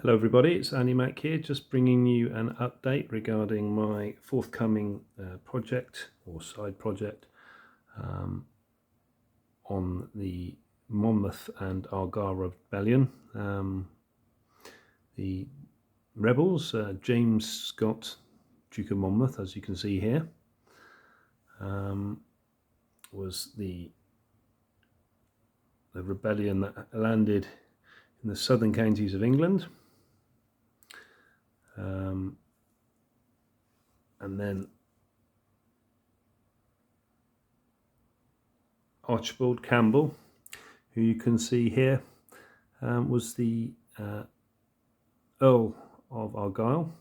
Hello everybody, it's Andy Mack here, just bringing you an update regarding my forthcoming project or side project on the Monmouth and Argyll Rebellion. The rebels, James Scott, Duke of Monmouth, as you can see here, was the rebellion that landed in the southern counties of England. And then Archibald Campbell, who you can see here, was the Earl of Argyll,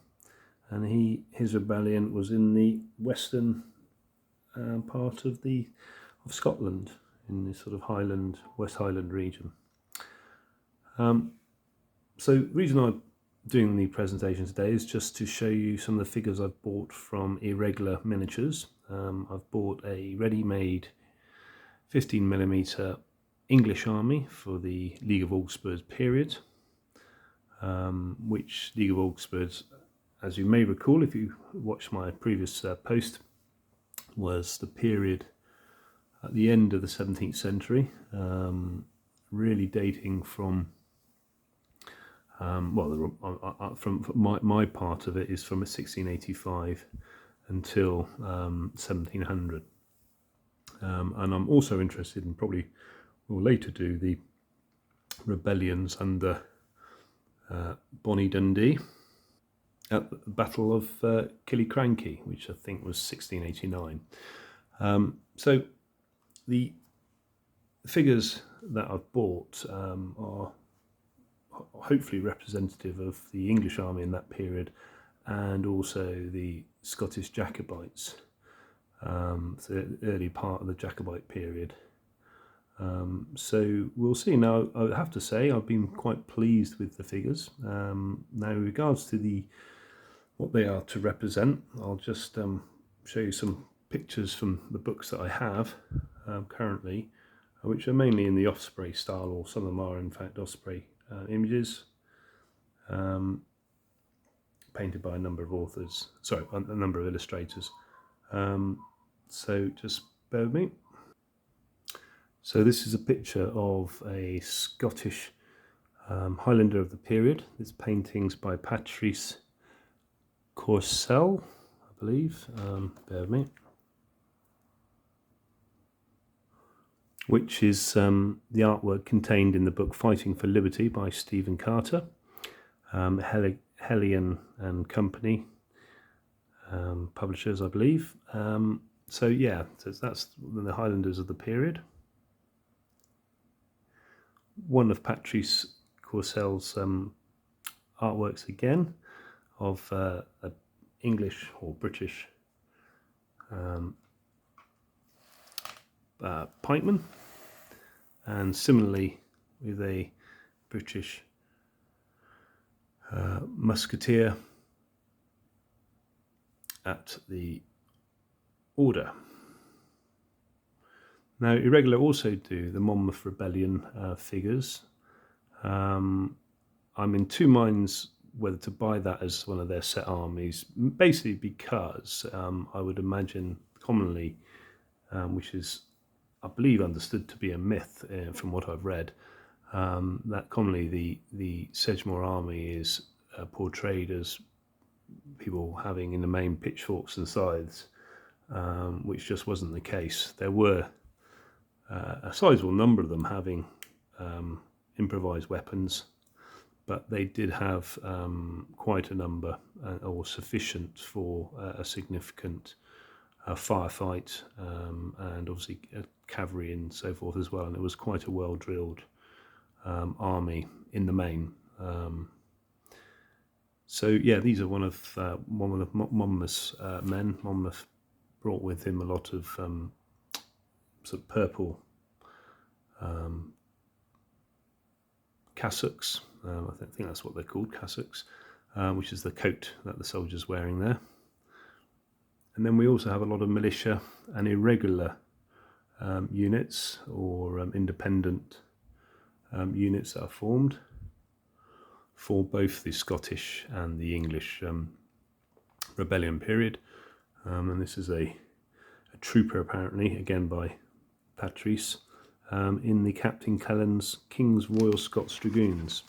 and his rebellion was in the western part of Scotland, in this sort of West Highland region. So the reason I'm doing the presentation today is just to show you some of the figures I've bought from Irregular Miniatures. I've bought a ready-made 15mm English army for the League of Augsburg period, which League of Augsburg, as you may recall if you watched my previous post, was the period at the end of the 17th century, really dating from from my part of it is from 1685 until 1700. And I'm also interested in, probably will later do, the rebellions under Bonnie Dundee at the Battle of Killiecrankie, which I think was 1689. So the figures that I've bought are hopefully representative of the English army in that period, and also the Scottish Jacobites, so the early part of the Jacobite period. So we'll see. Now, I have to say I've been quite pleased with the figures. Now, in regards to what they are to represent, I'll just show you some pictures from the books that I have currently, which are mainly in the Osprey style, or some of them are in fact Osprey images, painted by a number of authors, sorry, a number of illustrators. So just bear with me. So this is a picture of a Scottish Highlander of the period. It's paintings by Patrice Courcelle, I believe, bear with me, which is the artwork contained in the book Fighting for Liberty by Stephen Carter, Hellion and Company, publishers, I believe. So yeah, so that's the Highlanders of the period. One of Patrice Courcelle's artworks again of an English or British pikeman, and similarly with a British musketeer at the Order. Now, Irregular also do the Monmouth Rebellion figures. I'm in two minds whether to buy that as one of their set armies, basically because I would imagine commonly, which is I believe understood to be a myth from what I've read, that commonly the Sedgemoor army is portrayed as people having in the main pitchforks and scythes, which just wasn't the case. There were a sizable number of them having improvised weapons, but they did have quite a number, or sufficient for a significant firefight, and obviously cavalry and so forth as well. And it was quite a well-drilled army in the main. So yeah, these are one of Monmouth's men. Monmouth brought with him a lot of sort of purple cassocks. I think that's what they're called, cassocks, which is the coat that the soldier's wearing there. And then we also have a lot of militia and irregular units, or independent units that are formed for both the Scottish and the English rebellion period. And this is a trooper, apparently, again by Patrice, in the Captain Cullen's King's Royal Scots Dragoons.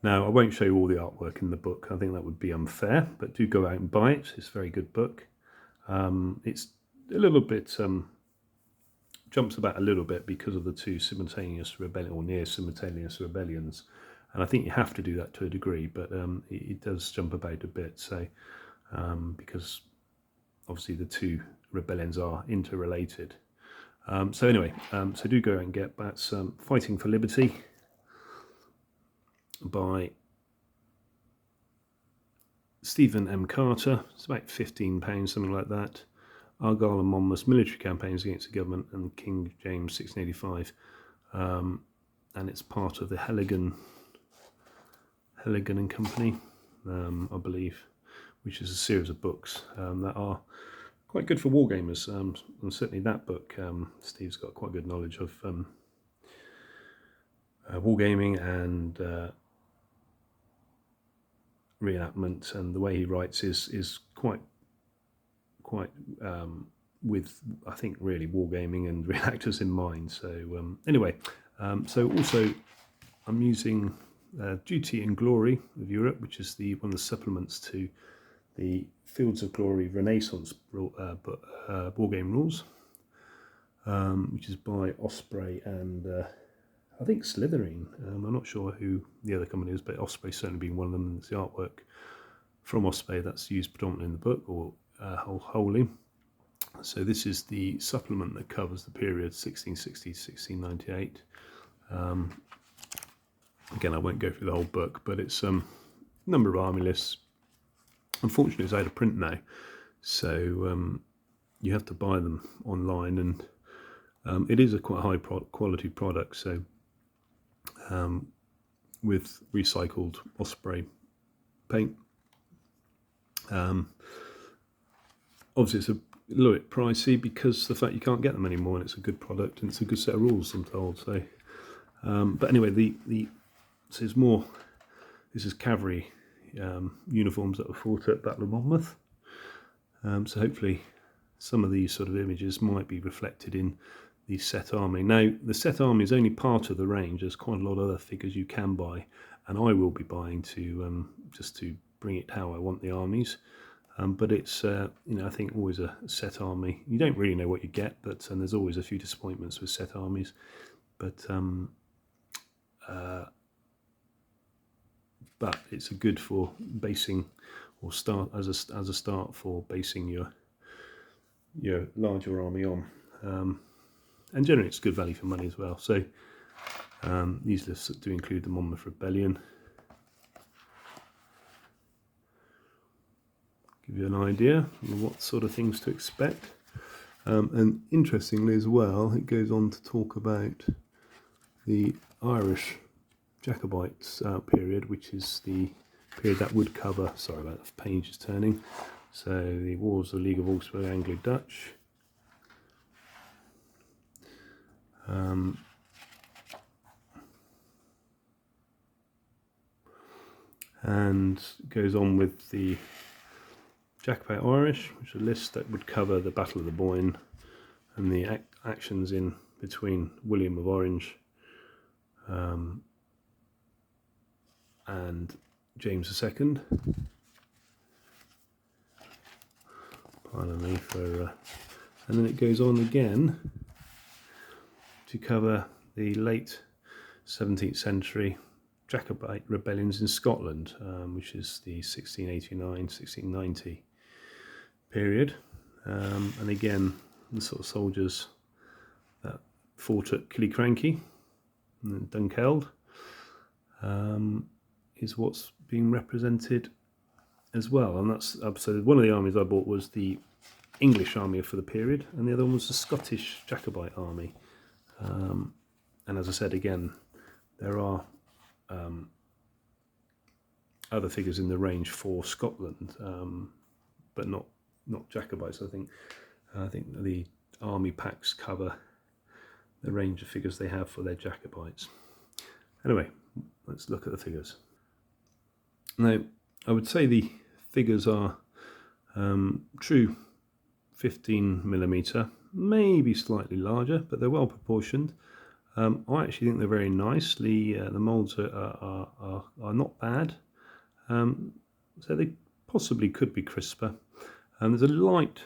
Now, I won't show you all the artwork in the book. I think that would be unfair, but do go out and buy it. It's a very good book. It's a little bit, jumps about a little bit because of the two simultaneous rebellion or near simultaneous rebellions. And I think you have to do that to a degree, but it does jump about a bit. So, because obviously the two rebellions are interrelated. So anyway, so do go out and get that. Fighting for Liberty by Stephen M. Carter. It's about £15, something like that. Argyll and Monmouth's military campaigns against the government and King James 1685. And it's part of the Halligan and Company, I believe, which is a series of books that are quite good for wargamers. And certainly that book, Steve's got quite good knowledge of wargaming and reenactment, and the way he writes is quite with, I think, really wargaming and reenactors in mind. So anyway, so also I'm using Duty and Glory of Europe, which is one of the supplements to the Fields of Glory Renaissance wargame rules, which is by Osprey and I think Slytherin. I'm not sure who the other company is, but Osprey certainly being one of them. And it's the artwork from Osprey that's used predominantly in the book, or wholly. So this is the supplement that covers the period 1660 to 1698. Again, I won't go through the whole book, but it's a number of army lists. Unfortunately, it's out of print now, so you have to buy them online, and it is a quite high quality product. So with recycled Osprey paint. Obviously, it's a little bit pricey because of the fact you can't get them anymore, and it's a good product and it's a good set of rules, I'm told. So, but anyway, so it's more. This is cavalry uniforms that were fought at Battle of Monmouth. So hopefully, some of these sort of images might be reflected in the set army. Now, the set army is only part of the range. There's quite a lot of other figures you can buy, and I will be buying to just to bring it how I want the armies. But it's I think always a set army. You don't really know what you get, but there's always a few disappointments with set armies. But it's a good for basing, or start as a start for basing your larger army on. And generally it's good value for money as well. So these lists do include the Monmouth Rebellion. Give you an idea of what sort of things to expect. And interestingly as well, it goes on to talk about the Irish Jacobites period, which is the period that would cover, sorry about the page is turning, so the Wars of the League of Augsburg, Anglo-Dutch, and goes on with the Jacobite Irish, which is a list that would cover the Battle of the Boyne and the actions in between William of Orange and James II. Pardon me for, and then it goes on again to cover the late 17th century Jacobite rebellions in Scotland, which is the 1689-1690 period, and again the sort of soldiers that fought at Killiecrankie and Dunkeld is what's being represented as well. And that's so one of the armies I bought was the English army for the period, and the other one was the Scottish Jacobite army. And as I said, again, there are other figures in the range for Scotland, but not Jacobites. I think the army packs cover the range of figures they have for their Jacobites. Anyway, let's look at the figures. Now, I would say the figures are true 15mm, maybe slightly larger, but they're well proportioned. I actually think they're very nice. The moulds are not bad, so they possibly could be crisper. There's a light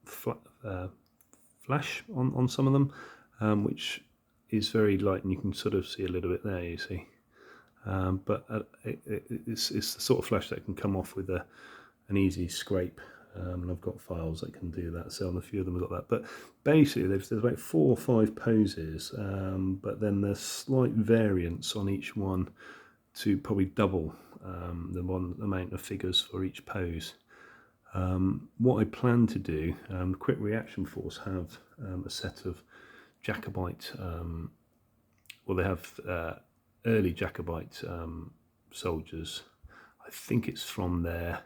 flash on some of them, which is very light, and you can sort of see a little bit there, you see. But it's the sort of flash that can come off with an easy scrape. And I've got files that can do that, so on a few of them I've got that. But basically there's about 4 or 5 poses, but then there's slight variance on each one to probably double the amount of figures for each pose. What I plan to do, Quick Reaction Force have a set of Jacobite, well, they have early Jacobite soldiers. I think it's from their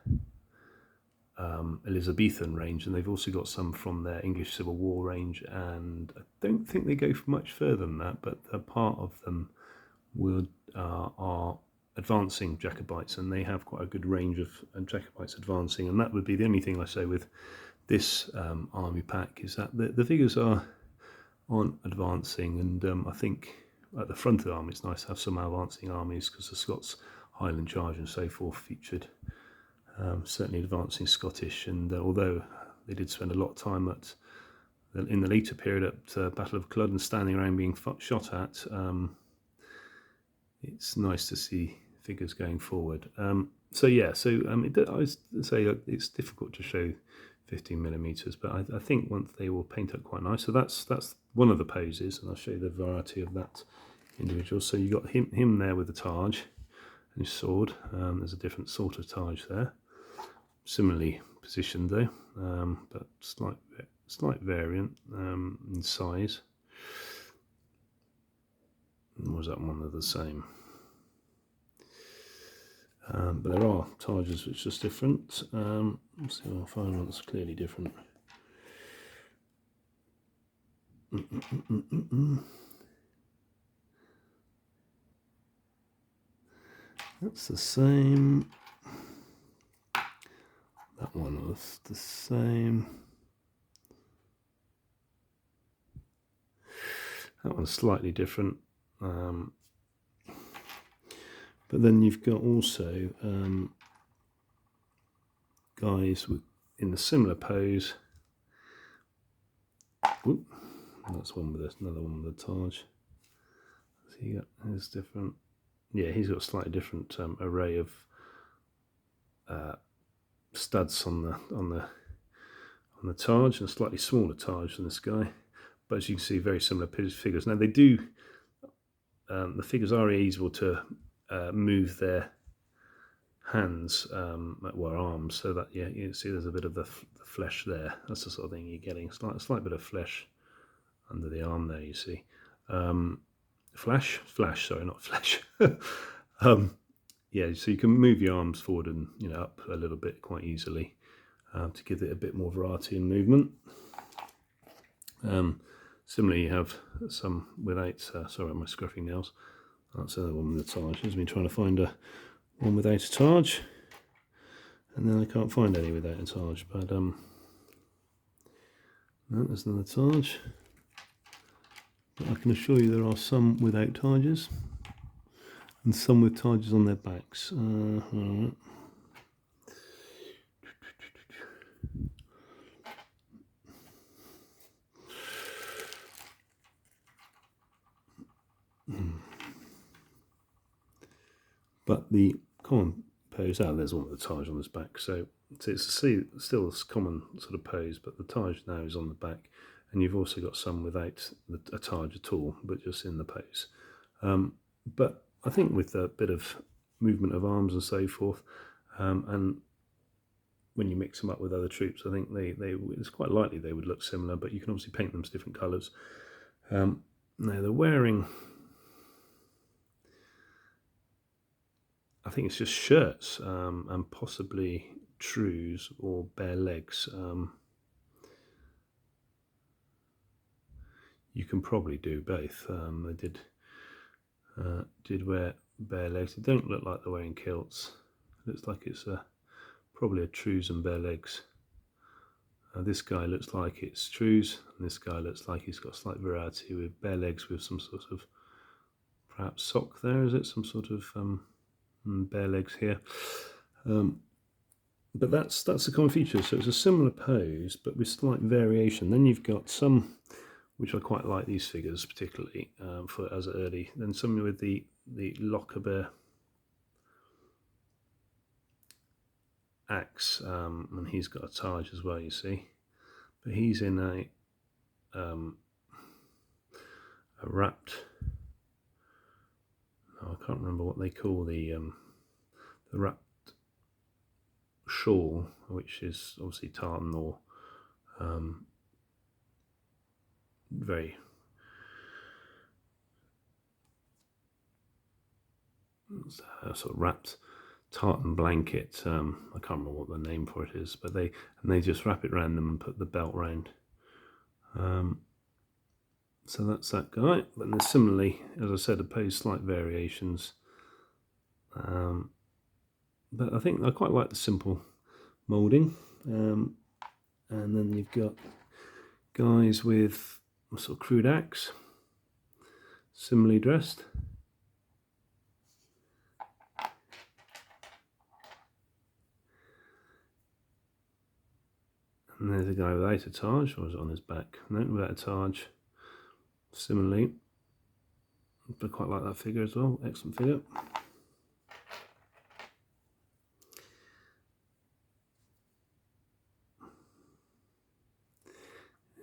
Elizabethan range, and they've also got some from their English Civil War range, and I don't think they go much further than that, but a part of them are advancing Jacobites, and they have quite a good range of Jacobites advancing, and that would be the only thing I say with this army pack, is that the figures aren't advancing, and I think at the front of the army it's nice to have some advancing armies, because the Scots Highland Charge and so forth featured certainly advancing Scottish, and although they did spend a lot of time in the later period at Battle of Culloden standing around being shot at, it's nice to see figures going forward. So yeah, I would say it's difficult to show 15mm, but I think once they will paint up quite nice. So that's one of the poses, and I'll show you the variety of that individual. So you got him there with the Taj and his sword. There's a different sort of Taj there, similarly positioned though, but slight variant in size. Or was that one of the same? But there are Tages which are just different. Let's see if I'll find one that's clearly different. That's the same. That one was the same. That one's slightly different. But then you've got also guys in a similar pose. Oop, that's one with another one with a Taj. See, he's different. Yeah, he's got a slightly different array of studs on the Taj, and a slightly smaller Taj than this guy. But as you can see, very similar figures. Now they do. The figures are able to move their hands, well, arms, so that you can see there's a bit of the flesh there. That's the sort of thing you're getting. A slight bit of flesh under the arm there. You see, flash. Sorry, not flesh. Yeah, so you can move your arms forward and up a little bit quite easily to give it a bit more variety in movement. Similarly, you have some without. Sorry, my scruffy nails. That's another one with a Taj. Here's me trying to find one without a Taj, and then I can't find any without a Taj. But no, there's another Taj. But I can assure you there are some without Tajes, and some with Tajes on their backs. Right. But the common pose, there's one with the Taj on his back, so it's still a common sort of pose, but the Taj now is on the back, and you've also got some without a Taj at all, but just in the pose. But I think with a bit of movement of arms and so forth, and when you mix them up with other troops, I think it's quite likely they would look similar, but you can obviously paint them to different colours. Now they're wearing, I think it's just shirts and possibly trews or bare legs. You can probably do both. They did did wear bare legs. They don't look like they're wearing kilts. It looks like it's probably a trews and bare legs. This guy looks like it's trews, and this guy looks like he's got slight variety with bare legs with some sort of perhaps sock there. Is it some sort of bare legs here? But that's a common feature. So it's a similar pose, but with slight variation. Then you've got some, which I quite like these figures particularly for as early. Then some with the Lochaber axe, and he's got a Taj as well, you see. But he's in a wrapped. Oh, I can't remember what they call the wrapped shawl, which is obviously tartan or very sort of wrapped tartan blanket. I can't remember what the name for it is, but they just wrap it around them and put the belt round. So that's that guy. But there's similarly, as I said, opposed slight variations. But I think I quite like the simple moulding. And then you've got guys with a sort of crude axe, similarly dressed. And there's a guy without a Taj, or is it on his back? No, without a Taj. Similarly, I quite like that figure as well. Excellent figure.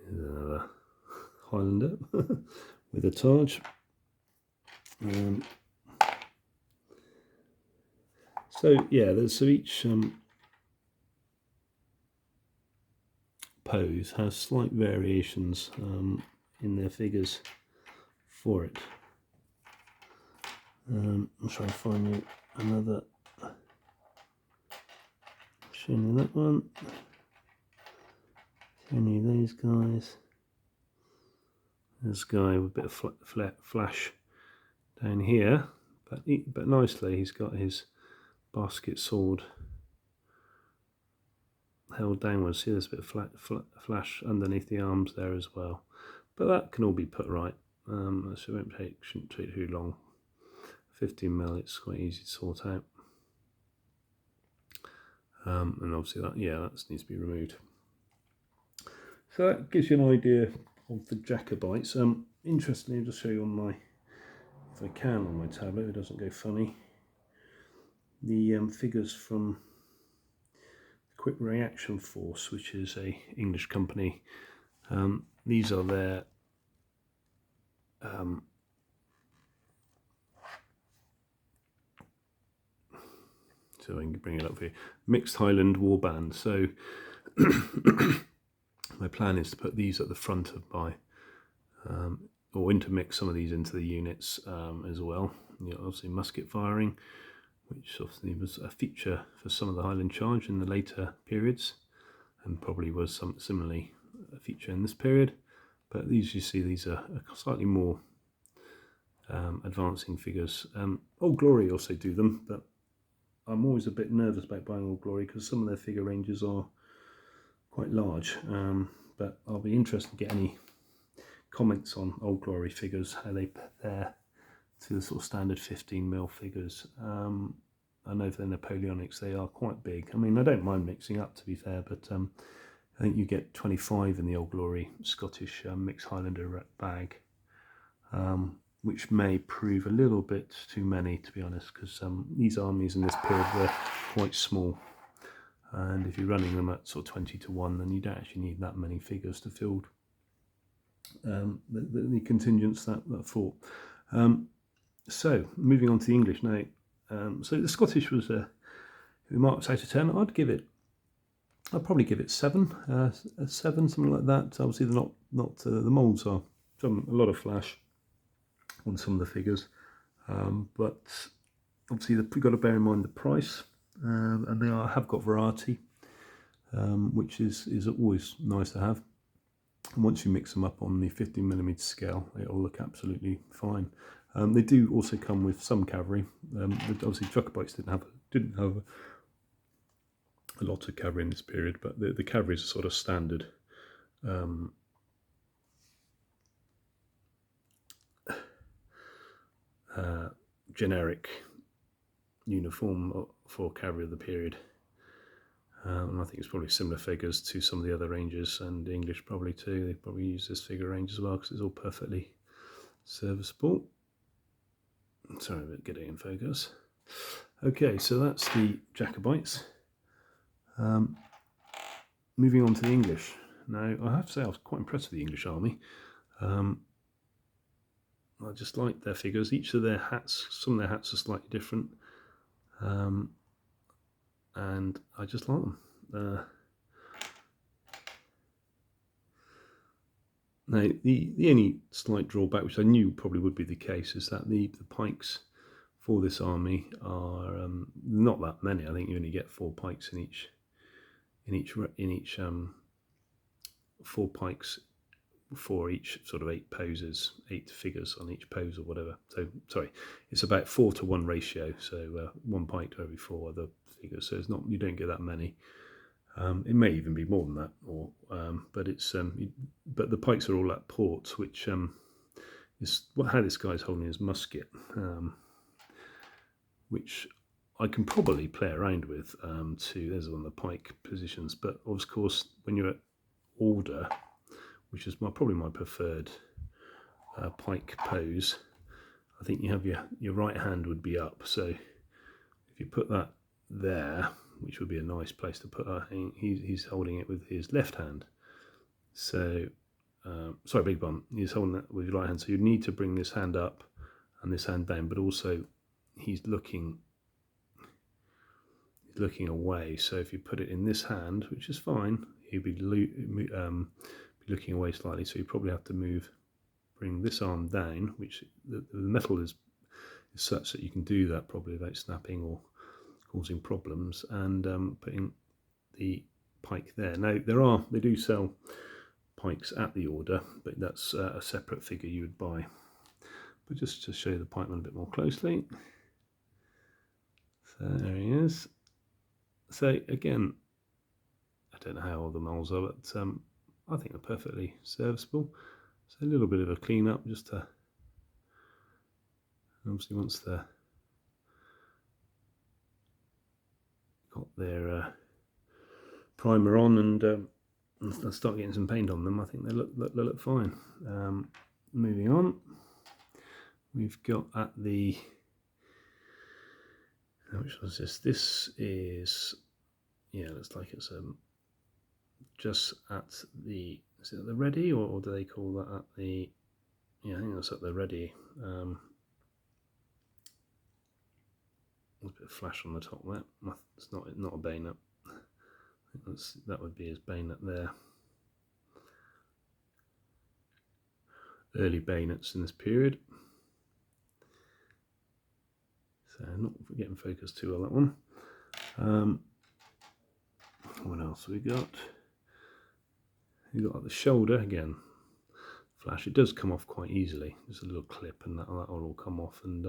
Here's another Highlander with a Taj. So yeah, so each pose has slight variations in their figures for it. I'll try and find you another. Showing you that one. Showing you these guys. This guy with a bit of flash down here, but nicely he's got his basket sword held downwards. See, there's a bit of flash underneath the arms there as well, but that can all be put right. So it shouldn't take too long. 15mm, it's quite easy to sort out. And obviously that needs to be removed. So that gives you an idea of the Jacobites. Interestingly, I'll just show you on my, if I can, on my tablet, it doesn't go funny, the figures from Quick Reaction Force, which is a English company. These are their so I can bring it up for you. Mixed Highland Warband. So my plan is to put these at the front of my, or intermix some of these into the units as well. You know, obviously musket firing, which obviously was a feature for some of the Highland Charge in the later periods, and probably was similarly a feature in this period. But these, you see, these are slightly more advancing figures. Old Glory also do them, but I'm always a bit nervous about buying Old Glory because some of their figure ranges are quite large. But I'll be interested to get any comments on Old Glory figures, how they compare to the sort of standard 15mm figures. I know for the Napoleonics they are quite big. I mean, I don't mind mixing up, to be fair, but I think you get 25 in the Old Glory Scottish Mixed Highlander bag, which may prove a little bit too many, to be honest, because these armies in this period were quite small, and if you're running them at sort of 20-1, then you don't actually need that many figures to field the contingents that fought. So moving on to the English now. So the Scottish was marks out of 10. I'd probably give it 7, a 7, something like that. Obviously, they're not the moulds are a lot of flash on some of the figures, but obviously you've got to bear in mind the price, and they have got variety, which is always nice to have. And once you mix them up on the 15mm scale, it'll look absolutely fine. They do also come with some cavalry. Obviously, Jacobites didn't have a lot of cavalry in this period, but the cavalry is a sort of standard generic uniform for cavalry of the period. And I think it's probably similar figures to some of the other ranges, and English probably too. They probably use this figure range as well because it's all perfectly serviceable. Sorry about getting in focus. Okay, so that's the Jacobites. Moving on to the English. Now, I have to say I was quite impressed with the English army. I just like their figures. Each of their hats, some of their hats are slightly different. And I just like them. Now, the only slight drawback, which I knew probably would be the case, is that the pikes for this army are not that many. I think you only get 4 pikes in each 4 pikes for each sort of 8 poses, 8 figures on each pose or whatever. So sorry, it's about 4-to-1 ratio. So 1 pike to every 4 other figures. So it's not, you don't get that many. It may even be more than that, or but it's but the pikes are all at ports, which is how this guy's holding his musket, which I can probably play around with. There's one of the pike positions, but of course when you're at order, which is probably my preferred pike pose, I think you have your right hand would be up. So if you put that there, which would be a nice place to put that, he's holding it with his left hand. So, sorry, big bum. He's holding that with your right hand. So you need to bring this hand up and this hand down, but also he's looking away. So if you put it in this hand, which is fine, he'd be looking away slightly. So you probably have to bring this arm down, which the metal is such that you can do that probably without snapping or causing problems, and putting the pike there. Now they do sell pikes at the order, but that's a separate figure you would buy. But just to show the pikeman a bit more closely, so there he is. So again, I don't know how old the moles are, but I think they're perfectly serviceable. So a little bit of a clean up, just to obviously once they're got their primer on and start getting some paint on them, I think they look fine. Moving on, we've got at the, which was this? This is, yeah, looks like it's just at the, is it at the ready, or do they call that at the, yeah, I think that's at the ready. There's a bit of flash on the top there. It's not a bayonet. I think that would be his bayonet there. Early bayonets in this period. So not getting focused too well, that one. What else we got? We got at the shoulder again. Flash. It does come off quite easily. Just a little clip, and that'll all come off. And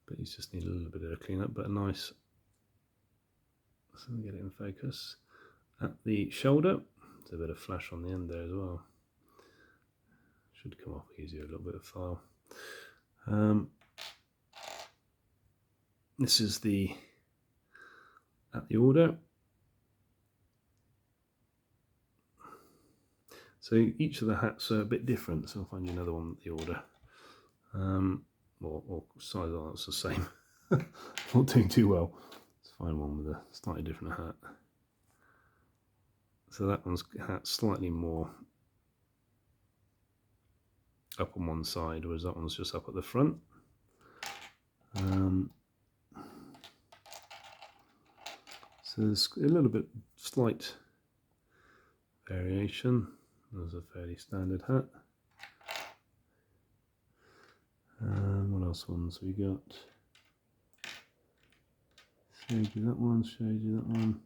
but you just need a little bit of a clean up. But a nice. So we get it in focus. At the shoulder, there's a bit of flash on the end there as well. Should come off easier. A little bit of file. This is at the order. So each of the hats are a bit different, so I'll find you another one at the order. Or size, that's the same. Not doing too well. Let's find one with a slightly different hat. So that one's hat slightly more up on one side, whereas that one's just up at the front. So there's a little bit slight variation. There's a fairly standard hat. What else ones we got? Showed you that one, showed you that one.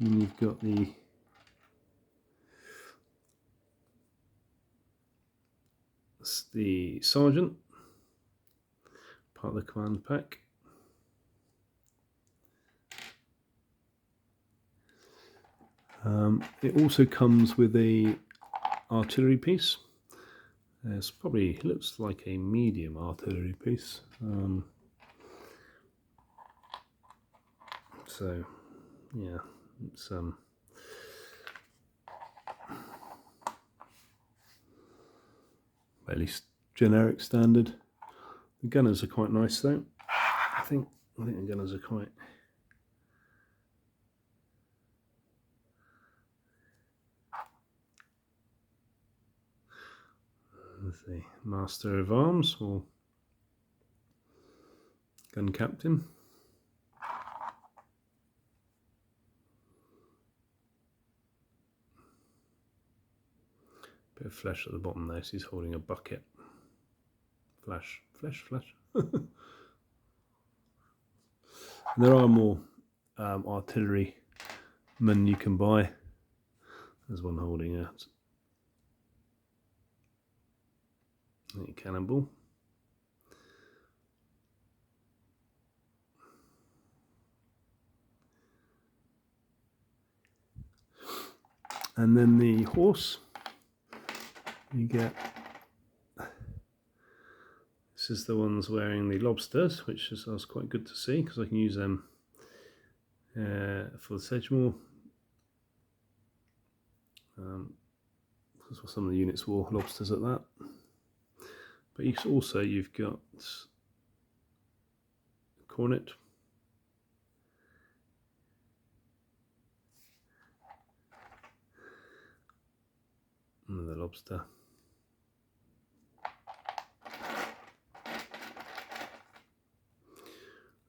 And you've got the sergeant. part of the command pack. It also comes with a artillery piece. It's probably looks like a medium artillery piece. So yeah, it's at least generic standard. The gunners are quite nice though. I think the gunners are quite. Let's see, Master of Arms or Gun Captain. Bit of flesh at the bottom there, so he's holding a bucket. Flesh. And there are more artillery men you can buy. There's one holding a cannonball. And then the horse, you get, this is the ones wearing the lobsters, which is quite good to see because I can use them for the Sedgemoor. Some of the units wore lobsters at that. But you've got cornet. Another lobster.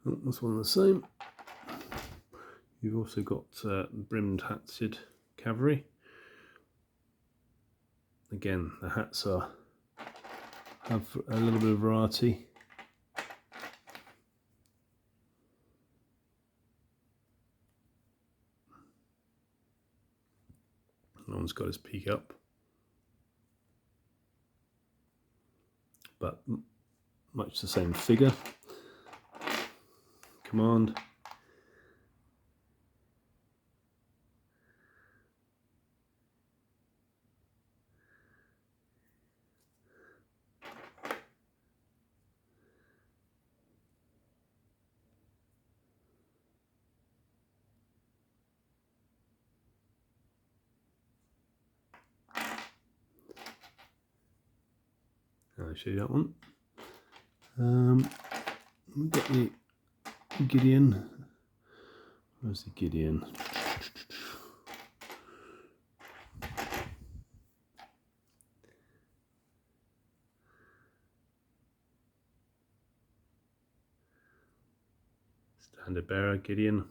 Oh, that's one of the same. You've also got brimmed hatted cavalry. Again, the hats have a little bit of variety. No one's got his peak up, but much the same figure. Command. I'll show you that one. We've got the Gideon. Where's the Gideon? Standard bearer, Gideon.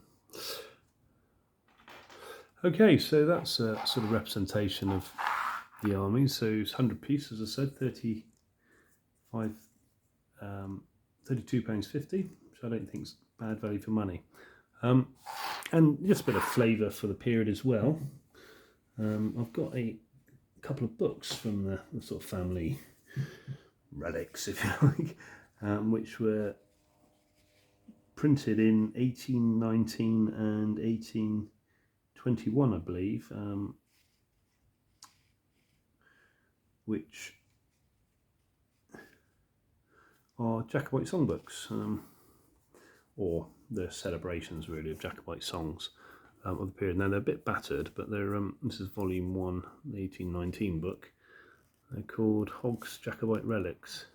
Okay, so that's a sort of representation of the army. So it's 100 pieces, as I said, £32.50, which I don't think is bad value for money. And just a bit of flavour for the period as well. I've got a couple of books from the sort of family relics, if you like, which were printed in 1819 and 1821, I believe, which are Jacobite Songbooks, or the celebrations really of Jacobite songs of the period. Now they're a bit battered, but they're this is volume 1, the 1819 book. They're called Hogg's Jacobite Relics.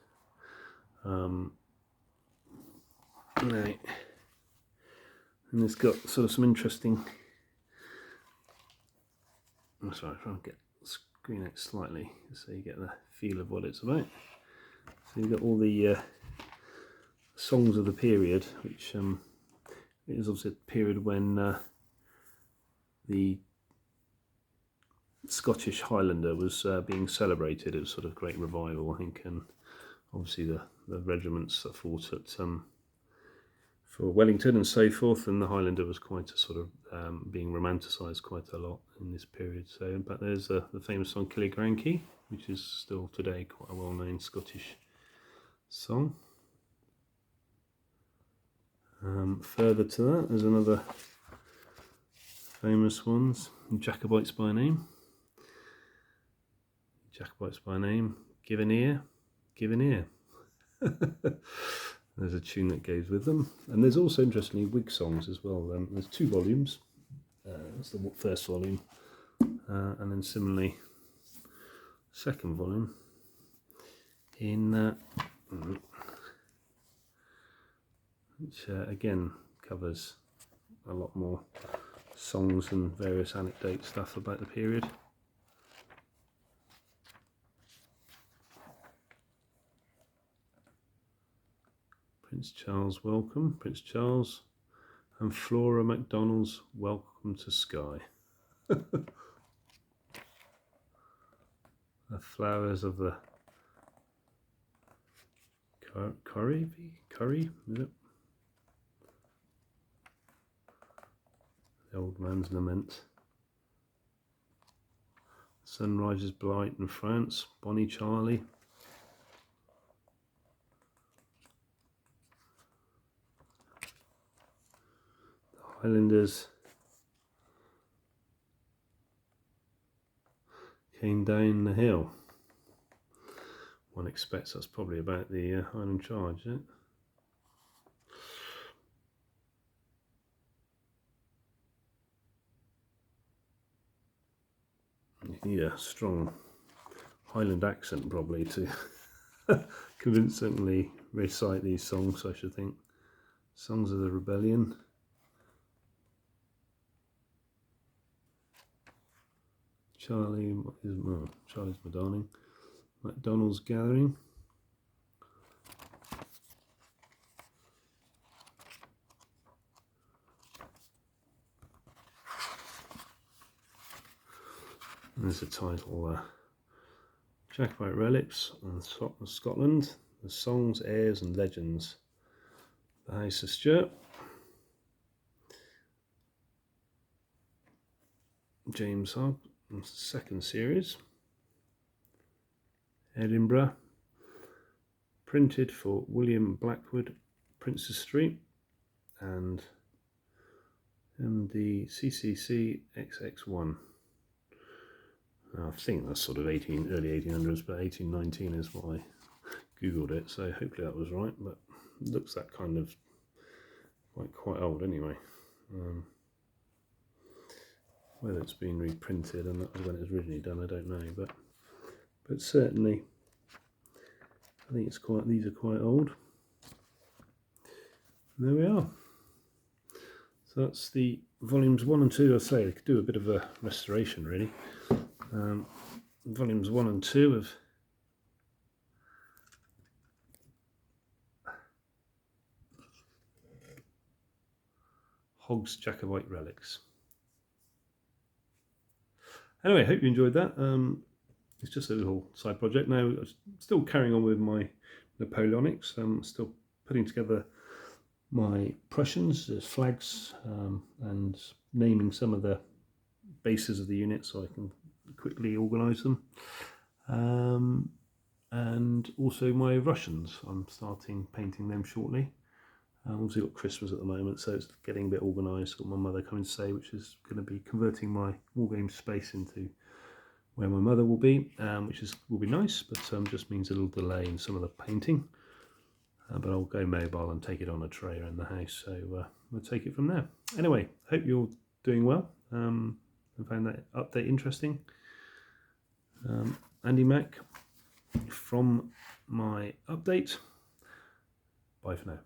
Right. And it's got sort of some interesting. I'm sorry, I'm trying to get the screen out slightly so you get the feel of what it's about. So you've got all the songs of the period, which it is obviously a period when the Scottish Highlander was being celebrated. It was sort of great revival, I think, and obviously the regiments that fought at for Wellington and so forth, and the Highlander was quite a sort of being romanticised quite a lot in this period. So, but there's the famous song Killigrankie, which is still today quite a well-known Scottish song. Further to that, there's another famous ones, Jacobites by name. Jacobites by name, give an ear, give an ear. There's a tune that goes with them. And there's also, interestingly, Whig songs as well. There's 2 volumes. That's the first volume. And then similarly, second volume in which again covers a lot more songs and various anecdote stuff about the period. Prince Charles welcome, Prince Charles, and Flora MacDonald's welcome to Skye. The flowers of the curry, is it? The old man's lament. Sun rises bright in France, Bonnie Charlie. The Highlanders came down the hill. One expects that's probably about the Highland Charge, isn't it? You need a strong Highland accent probably to convincingly recite these songs, I should think. Songs of the Rebellion. Charlie's my darling. MacDonald's Gathering. And there's a title, Jacobite Relics on Scotland, the Songs, Airs and Legends. The House of Stuart. James Hogg, second series. Edinburgh. Printed for William Blackwood, Princes Street, and the CCC XX1. I think that's sort of early 1800s, but 1819 is what I googled it, so hopefully that was right, but it looks that kind of quite old anyway. Whether it's been reprinted and that was when it was originally done, I don't know, but certainly I think these are quite old. And there we are. So that's the volumes 1 and 2. I say they could do a bit of a restoration really. Volumes 1 and 2 of Hogg's Jacobite Relics. Anyway, hope you enjoyed that. It's just a little side project. Now, I'm still carrying on with my Napoleonics. I'm still putting together my Prussians as flags and naming some of the bases of the unit so I can quickly organise them. And also my Russians. I'm starting painting them shortly. Obviously got Christmas at the moment, so it's getting a bit organised. Got my mother coming to stay, which is going to be converting my wargame space into where my mother will be, which will be nice, but just means a little delay in some of the painting. But I'll go mobile and take it on a tray around the house, so we'll take it from there. Anyway, hope you're doing well and found that update interesting. Andy Mac from my update. Bye for now.